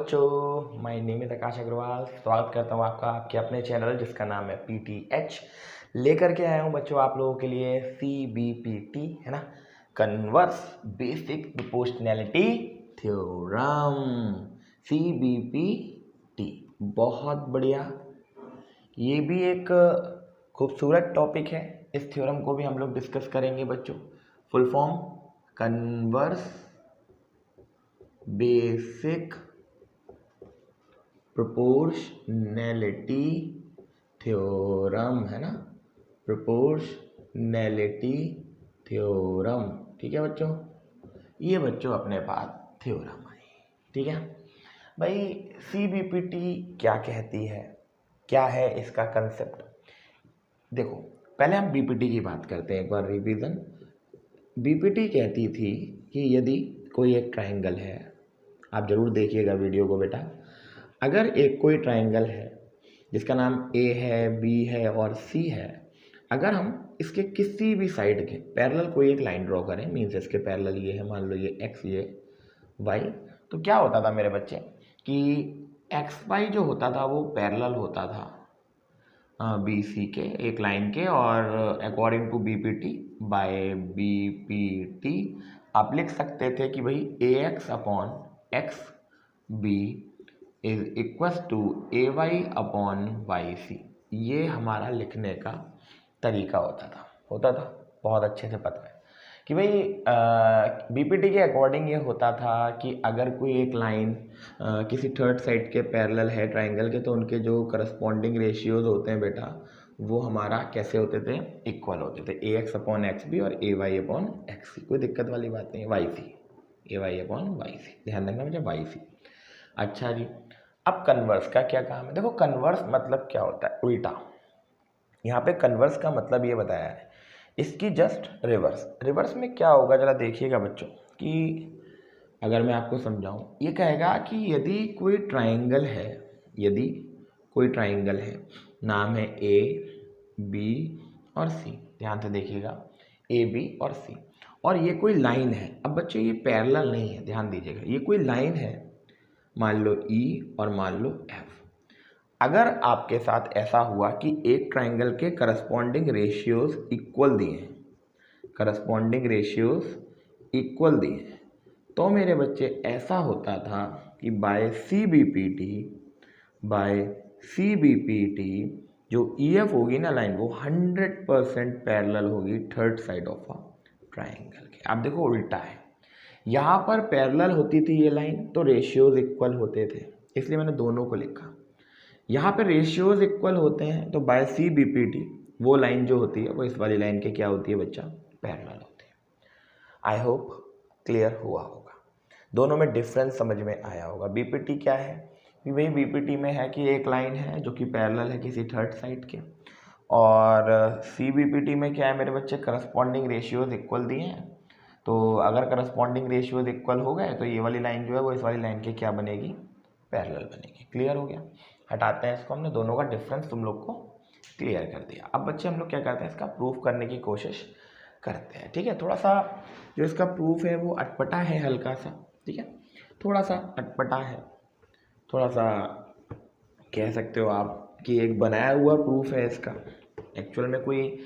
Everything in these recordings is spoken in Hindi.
बच्चों, माय नेम इज आकाश अग्रवाल। स्वागत करता हूँ आपका आपके अपने चैनल जिसका नाम है PTH। लेकर के आया हूँ बच्चों आप लोगों के लिए CBPT, है ना, converse basic proportionality theorem, CBPT। बहुत बढ़िया, ये भी एक खूबसूरत टॉपिक है। इस थ्योरम को भी हम लोग डिस्कस करेंगे बच्चों। Full form converse basic proportionality theorem, है ना, प्रोपोर्शनैलिटी थ्योरम। ठीक है बच्चों, ये बच्चों अपने पास थ्योरम आई। ठीक है भाई, CBPT क्या कहती है, क्या है इसका कंसेप्ट। देखो, पहले हम BPT की बात करते हैं, एक बार रिवीजन। BPT कहती थी कि यदि कोई एक ट्रायंगल है, आप जरूर देखिएगा वीडियो को बेटा। अगर एक कोई ट्रायंगल है जिसका नाम A है, B है और C है, अगर हम इसके किसी भी साइड के पैरेलल कोई एक लाइन ड्रॉ करें, मीन्स इसके पैरेलल ये है, मान लो ये X ये Y, तो क्या होता था मेरे बच्चे कि XY जो होता था वो पैरेलल होता था BC के एक लाइन के, और according to BPT by BPT आप लिख सकते थे कि भाई AX upon X B is equals to AY upon YC। ये हमारा लिखने का तरीका होता था। बहुत अच्छे से पता है कि भाई BPT के अकॉर्डिंग ये होता था कि अगर कोई एक लाइन किसी थर्ड साइड के पैरेलल है ट्रायंगल के, तो उनके जो करस्पॉन्डिंग रेशियोज होते हैं बेटा, वो हमारा कैसे होते थे, इक्वल होते थे, AX अपॉन XB और AY अपॉन XC। कोई दिक्कत वाली बात नहीं है। YC, AY अपॉन YC, ध्यान रखना मुझे, YC। अच्छा जी, अब कन्वर्स का क्या काम है। देखो, कन्वर्स मतलब क्या होता है, उल्टा। यहाँ पे कन्वर्स का मतलब ये बताया है, इसकी जस्ट रिवर्स। रिवर्स में क्या होगा जरा देखिएगा बच्चों, कि अगर मैं आपको समझाऊं, ये कहेगा कि यदि कोई ट्रायंगल है, यदि कोई ट्रायंगल है, नाम है A, B और C, ध्यान से देखिएगा, A, B और C, और ये कोई लाइन है। अब बच्चों ये पैरेलल नहीं है, ध्यान दीजिएगा, ये कोई लाइन है, मान लो E और मान लो F। अगर आपके साथ ऐसा हुआ कि एक ट्रायंगल के करस्पॉन्डिंग रेशियोज इक्वल दिए हैं, करस्पॉन्डिंग रेशियोज इक्वल दिए हैं, तो मेरे बच्चे ऐसा होता था कि बाय CBPT जो EF होगी ना लाइन, वो 100% पैरेलल होगी third side of a triangle के। आप देखो उल्टा है, यहाँ पर पैरेलल होती थी ये लाइन तो रेशियोज इक्वल होते थे, इसलिए मैंने दोनों को लिखा। यहाँ पे रेशियोज इक्वल होते हैं तो बाय CBPT वो लाइन जो होती है वो इस वाली लाइन के क्या होती है बच्चा, पैरेलल होती है। आई होप क्लियर हुआ होगा, दोनों में डिफरेंस समझ में आया होगा। BPT क्या है कि भाई BPT में है कि एक लाइन है जो कि पैरेलल है किसी थर्ड साइड के, और CBPT में क्या है मेरे बच्चे, करस्पॉन्डिंग रेशियोज इक्वल दिए हैं। तो अगर करस्पॉन्डिंग रेशियोज इक्वल हो गए तो ये वाली लाइन जो है वो इस वाली लाइन के क्या बनेगी, पैरेलल बनेगी। क्लियर हो गया, हटाते हैं इसको, हमने दोनों का डिफरेंस तुम लोग को क्लियर कर दिया। अब बच्चे हम लोग क्या करते हैं, इसका प्रूफ करने की कोशिश करते हैं। ठीक है, थोड़ा सा जो इसका प्रूफ है वो अटपटा है, हल्का सा, ठीक है, थोड़ा सा अटपटा है, थोड़ा सा कह सकते हो आप कि एक बनाया हुआ प्रूफ है इसका। एक्चुअल में कोई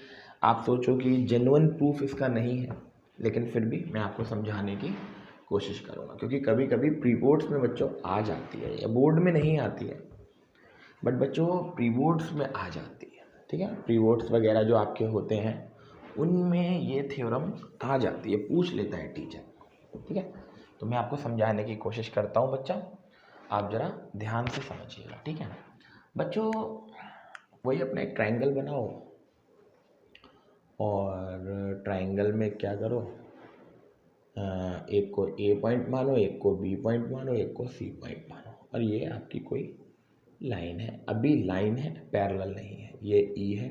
आप सोचो कि जेन्युइन प्रूफ इसका नहीं है, लेकिन फिर भी मैं आपको समझाने की कोशिश करूँगा, क्योंकि कभी कभी प्री बोर्ड्स में बच्चों आ जाती है, या बोर्ड में नहीं आती है, बट बच्चों प्री बोर्ड्स में आ जाती है। ठीक है, प्री बोर्ड्स वगैरह जो आपके होते हैं उनमें ये थ्योरम आ जाती है, पूछ लेता है टीचर। ठीक है, तो मैं आपको समझाने की कोशिश करता हूँ बच्चा, आप ज़रा ध्यान से समझिएगा। ठीक है बच्चों, वही अपना एक ट्रायंगल बनाओ, और ट्रायंगल में क्या करो, एक को A पॉइंट मानो, एक को B पॉइंट मानो, एक को C पॉइंट मानो, और ये आपकी कोई लाइन है। अभी लाइन है, पैरेलल नहीं है, ये E है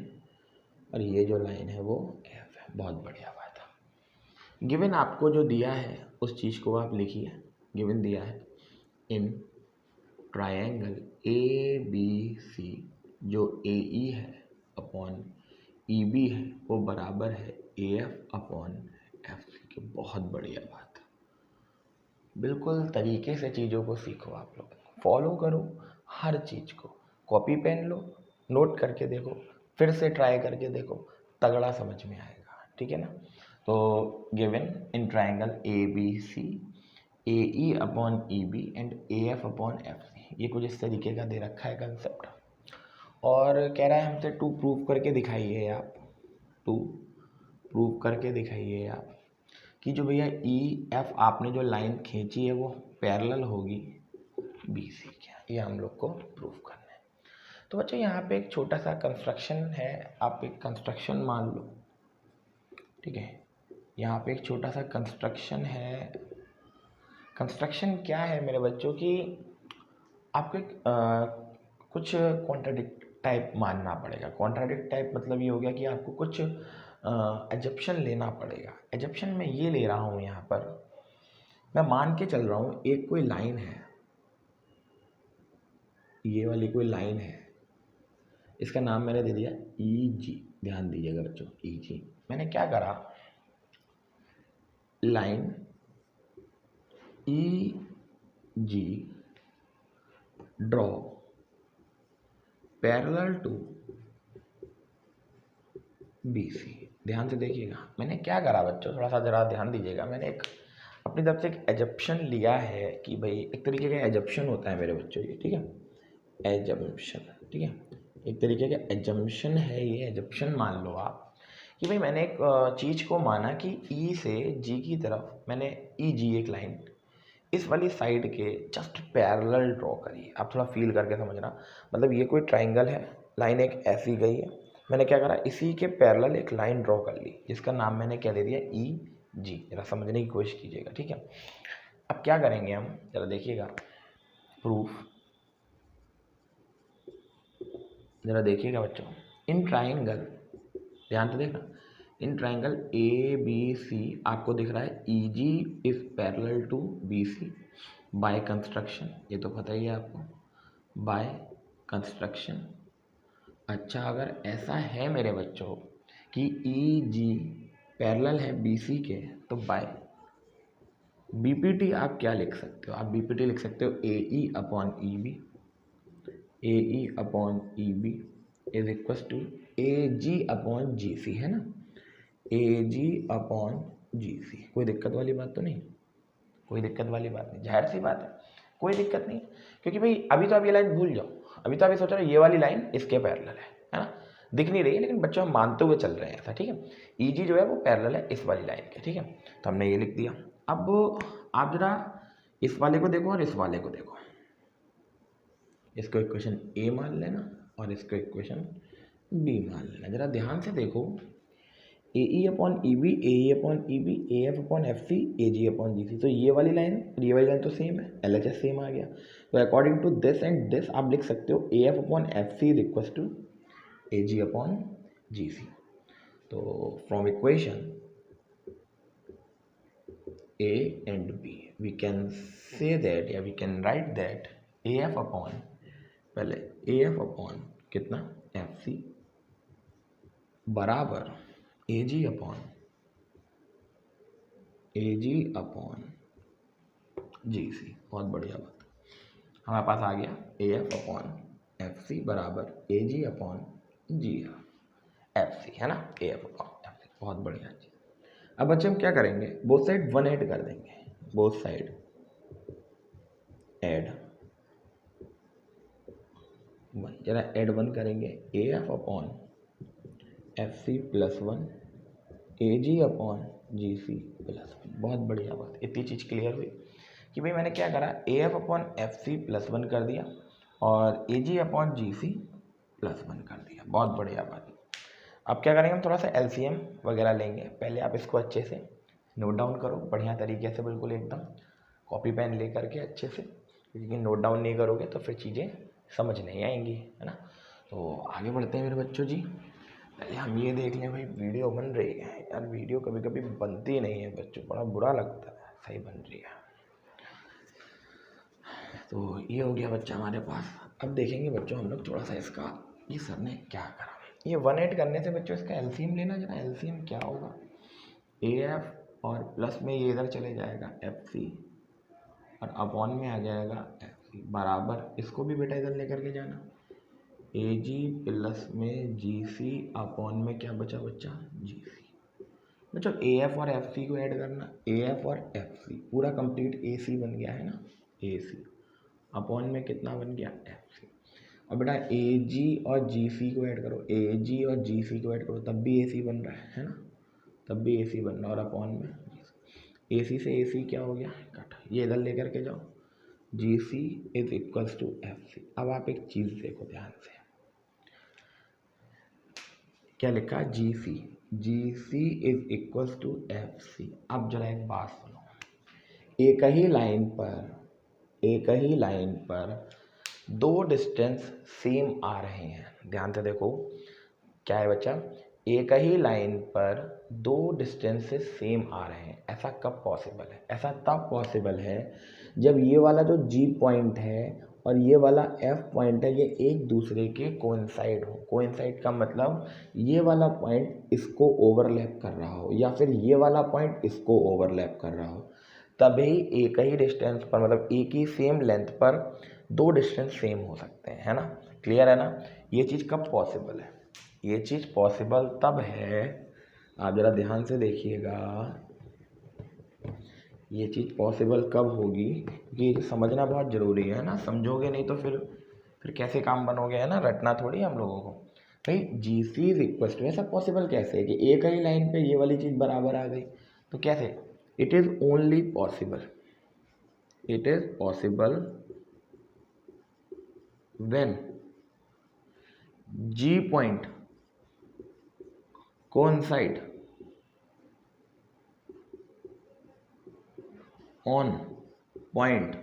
और ये जो लाइन है वो F है। बहुत बढ़िया बात है। गिवन आपको जो दिया है उस चीज़ को आप लिखिए। गिवन दिया है इन ट्रायंगल ABC जो AE है अपॉन EB है वो बराबर है AF अपॉन FC के। बहुत बढ़िया बात है, बिल्कुल तरीके से चीज़ों को सीखो आप लोग। फॉलो करो हर चीज़ को, कॉपी पेन लो, नोट करके देखो, फिर से ट्राई करके देखो, तगड़ा समझ में आएगा, ठीक है ना। तो given in triangle A B C A E upon E B and A F upon F C, ये कुछ इस तरीके का दे रखा है कंसेप्ट, और कह रहा है हमसे टू प्रूव करके दिखाइए आप, टू प्रूव करके दिखाइए आप कि जो भैया ई एफ आपने जो लाइन खींची है वो पैरेलल होगी बी सी के, ये हम लोग को प्रूव करना है। तो बच्चों यहाँ पे एक छोटा सा कंस्ट्रक्शन है, आप एक कंस्ट्रक्शन मान लो, ठीक है। यहाँ पे एक छोटा सा कंस्ट्रक्शन है। कंस्ट्रक्शन क्या है मेरे बच्चों की, आपको कुछ कॉन्ट्राडिक्ट टाइप मानना पड़ेगा। कॉन्ट्राडिक्ट टाइप मतलब ये हो गया कि आपको कुछ एजप्शन लेना पड़ेगा। एजप्शन मैं ये ले रहा हूँ, यहाँ पर मैं मान के चल रहा हूँ एक कोई लाइन है, ये वाली कोई लाइन है, इसका नाम मैंने दे दिया ई जी। ध्यान दीजिएगा बच्चों, ई जी। मैंने क्या करा, line E G draw parallel to B C. ध्यान से देखिएगा मैंने क्या करा बच्चों, थोड़ा सा ज़रा ध्यान दीजिएगा। मैंने एक अपनी तरफ से एक एजप्शन लिया है कि भाई एक तरीके का एजप्शन होता है मेरे बच्चों ये, ठीक है, एजम्पशन, ठीक है, एक तरीके का एजम्पशन है ये। एजप्शन मान लो आप कि भाई मैंने एक चीज़ को माना कि ई से जी की तरफ मैंने ई जी एक लाइन इस वाली साइड के जस्ट पैरेलल ड्रॉ करी। आप थोड़ा फील करके समझना, मतलब ये कोई ट्राइंगल है, लाइन एक ऐसी गई है, मैंने क्या करा, इसी के पैरेलल एक लाइन ड्रॉ कर ली जिसका नाम मैंने क्या दे दिया, ई जी। जरा समझने की कोशिश कीजिएगा, ठीक है। अब क्या करेंगे हम, जरा देखिएगा प्रूफ, जरा देखिएगा बच्चों। इन ट्राइंगल, ध्यान से देखना, इन ट्राइंगल ए बी सी आपको दिख रहा है E G is parallel to B C by construction, ये तो पता ही है आपको, बाय कंस्ट्रक्शन। अच्छा, अगर ऐसा है मेरे बच्चों कि ई जी पैरेलल है बी सी के, तो बाय बी पी टी आप क्या लिख सकते हो, आप बी पी टी लिख सकते हो A E upon E B, A E upon E B is equal to A G upon G C, है ना, ए जी अपॉन जी सी। कोई दिक्कत वाली बात तो नहीं, कोई दिक्कत वाली बात नहीं, जाहिर सी बात है कोई दिक्कत नहीं, क्योंकि भाई अभी तो आप ये लाइन भूल जाओ, अभी तो आप ये सोच रहे हो ये वाली लाइन इसके पैरेलल है ना, दिख नहीं रही है, लेकिन बच्चों हम मानते हुए चल रहे हैं ऐसा, ठीक है। ई जी जो है वो पैरेलल है इस वाली लाइन के, ठीक है, तो हमने ये लिख दिया। अब आप जरा इस वाले को देखो और इस वाले को देखो, इसको इक्वेशन ए मान लेना और इसको इक्वेशन बी मान लेना। जरा ध्यान से देखो, A E upon E B, A E upon E B, A F upon F C, A G upon G C. तो ये वाली लाइन तो सेम है, एल एच एस सेम आ गया। तो according to this and this आप लिख सकते हो A F upon F C is equal to A G upon G C. तो from equation A and B we can say that, या we can write that A F upon, पहले ए एफ अपॉन कितना एफ सी बराबर ए जी अपॉन जी सी। बहुत बढ़िया बात, हमारे पास आ गया A F upon F C बराबर A G upon G F C, है ना, A F upon F C. बहुत बढ़िया चीज। अब बच्चे हम क्या करेंगे, बोथ साइड 1 ऐड कर देंगे, बोथ साइड ऐड 1, जरा ऐड 1 करेंगे, A F upon F C plus 1 A G upon G C plus 1। बहुत बढ़िया बात, इतनी चीज़ क्लियर हुई कि भाई मैंने क्या करा, A F upon F C plus 1 कर दिया और ए G upon G C plus 1 कर दिया। बहुत बढ़िया बात। अब क्या करेंगे, हम थोड़ा सा एलसीएम वगैरह लेंगे। पहले आप इसको अच्छे से नोट डाउन करो, बढ़िया तरीके से, बिल्कुल एकदम कॉपी पेन ले करके अच्छे से, क्योंकि नोट डाउन नहीं करोगे तो फिर चीज़ें समझ नहीं आएंगी, है ना। तो आगे बढ़ते हैं मेरे बच्चों जी। पहले हम ये देख लें भाई वीडियो बन रही है यार, वीडियो कभी कभी बनती नहीं है बच्चों, बड़ा बुरा लगता है, सही बन रही है। तो ये हो गया बच्चा हमारे पास। अब देखेंगे बच्चों हम लोग थोड़ा सा इसका, ये सर ने क्या करा, ये 1 ऐड करने से बच्चों इसका एलसीएम लेना, जरा एलसीएम क्या होगा, ए एफ और प्लस में ये इधर चले जाएगा एफ सी और अपॉन में आ जाएगा एफ सी। सी बराबर इसको भी बेटा इधर लेकर के जाना, ए जी प्लस में जी सी अपॉन में क्या बचा बच्चा जी सी। बच्चों ए एफ और एफ सी को ऐड करना, ए एफ और एफ सी पूरा कंप्लीट ए सी बन गया है ना, ए सी अपॉन में कितना बन गया एफ सी। और बेटा ए जी और जी सी को ऐड करो, ए जी और जी सी को ऐड करो तब भी ए सी बन रहा है ना, तब भी ए सी बन रहा है। और अपॉन में ए सी से ए सी क्या हो गया कट, ये इधर लेकर के जाओ, G C is equals to F C. अब आप एक चीज़ देखो ध्यान से, क्या लिखा G C is equals to F C. अब जरा एक बात सुनो, एक ही लाइन पर दो डिस्टेंस सेम आ रहे हैं, ध्यान से देखो क्या है बच्चा, एक ही लाइन पर दो डिस्टेंसेस सेम आ रहे हैं। ऐसा कब पॉसिबल है? ऐसा तब पॉसिबल है जब ये वाला जो जी पॉइंट है और ये वाला एफ पॉइंट है ये एक दूसरे के कोइंसाइड हो। कोइंसाइड का मतलब ये वाला पॉइंट इसको ओवरलैप कर रहा हो या फिर ये वाला पॉइंट इसको ओवरलैप कर रहा हो, तभी एक ही डिस्टेंस पर मतलब एक ही सेम लेंथ पर दो डिस्टेंस सेम हो सकते हैं, है ना। क्लियर है ना। ये चीज़ कब पॉसिबल है? ये चीज़ पॉसिबल तब है, आप ज़रा ध्यान से देखिएगा, ये चीज़ पॉसिबल कब होगी, क्योंकि समझना बहुत ज़रूरी है ना, समझोगे नहीं तो फिर कैसे काम बनोगे, है ना, रटना थोड़ी हम लोगों को। भाई जी सी इज इक्वल टू, ऐसा पॉसिबल कैसे है कि एक ही लाइन पे ये वाली चीज़ बराबर आ गई, तो कैसे? It is only possible, it is possible when G point coincide on point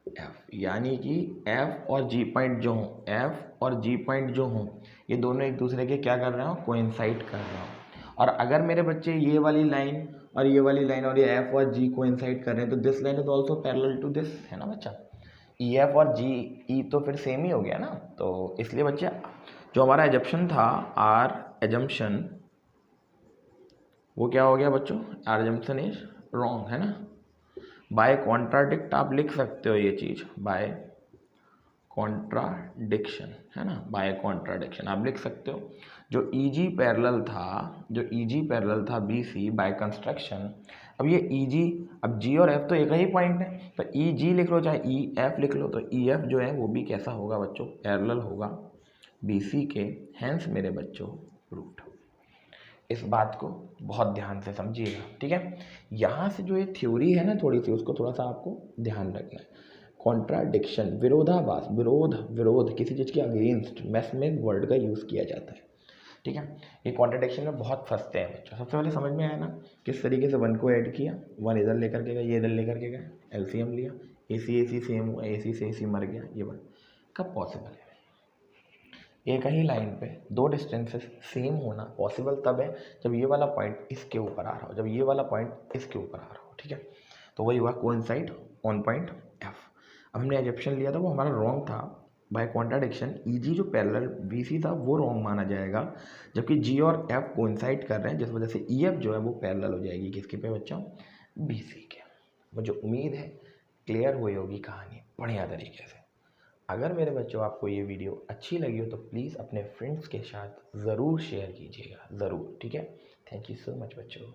F, यानी कि एफ और जी पॉइंट जो हों, एफ और जी पॉइंट जो हों ये दोनों एक दूसरे के क्या कर रहे हो, कोइंसाइड कर रहे हो। और अगर मेरे बच्चे ये वाली लाइन और ये वाली लाइन और ये एफ और जी कोइंसाइड कर रहे हैं तो this line is also parallel to this, है ना बच्चा। ई एफ और जी ई तो फिर सेम ही हो गया ना, तो इसलिए बच्चा जो हमारा एजम्पशन था, आर एजम्पशन, वो क्या हो गया बच्चों, आर एजम्पशन इज रॉन्ग, है ना। बाय कॉन्ट्राडिक्ट आप लिख सकते हो ये चीज़, बाय कॉन्ट्राडिक्शन, है ना, बाय कॉन्ट्राडिक्शन आप लिख सकते हो। जो ईजी पैरेलल था बी सी बाय कंस्ट्रक्शन, अब ये ईजी, अब जी और एफ तो एक ही पॉइंट है, तो ई जी लिख लो चाहे ई एफ लिख लो, तो ई एफ जो है वो भी कैसा होगा बच्चों, पैरेलल होगा बी सी के, हैंस मेरे बच्चों रूट। इस बात को बहुत ध्यान से समझिएगा, ठीक है। यहाँ से जो ये थ्योरी है ना थोड़ी सी, उसको थोड़ा सा आपको ध्यान रखना है। कॉन्ट्राडिक्शन, विरोधाभास, विरोध किसी चीज़ के अगेंस्ट मैथ्स में वर्ड का यूज़ किया जाता है, ठीक है। ये कॉन्ट्राडिक्शन में बहुत फंसते हैं बच्चों। सबसे पहले समझ में आया ना किस तरीके से वन को ऐड किया, वन इधर लेकर के गए, ये इधर लेकर के गए, एलसीएम लिया, ए सी सेम हुआ, ए सी से ए सी मर गया, ये वन कब पॉसिबल है? एक ही लाइन पे दो डिस्टेंसेस सेम होना पॉसिबल तब है जब ये वाला पॉइंट इसके ऊपर आ रहा हो, जब ये वाला पॉइंट इसके ऊपर आ रहा हो, ठीक है। तो वही हुआ कोइंसाइड ऑन पॉइंट एफ। अब हमने एजम्पशन लिया था वो हमारा रॉन्ग था, बाय कॉन्ट्राडिक्शन ईजी जो पैरेलल बीसी था वो रॉन्ग माना जाएगा, जबकि जी और एफ कोइंसाइड कर रहे हैं, जिस वजह से ई एफ जो है वो पैरेलल हो जाएगी किसके पे बच्चों, बीसी के। मुझे उम्मीद है क्लियर हुई होगी कहानी बढ़िया तरीके से। अगर मेरे बच्चों आपको ये वीडियो अच्छी लगी हो तो प्लीज़ अपने फ्रेंड्स के साथ ज़रूर शेयर कीजिएगा, ज़रूर, ठीक है। थैंक यू सो मच बच्चों।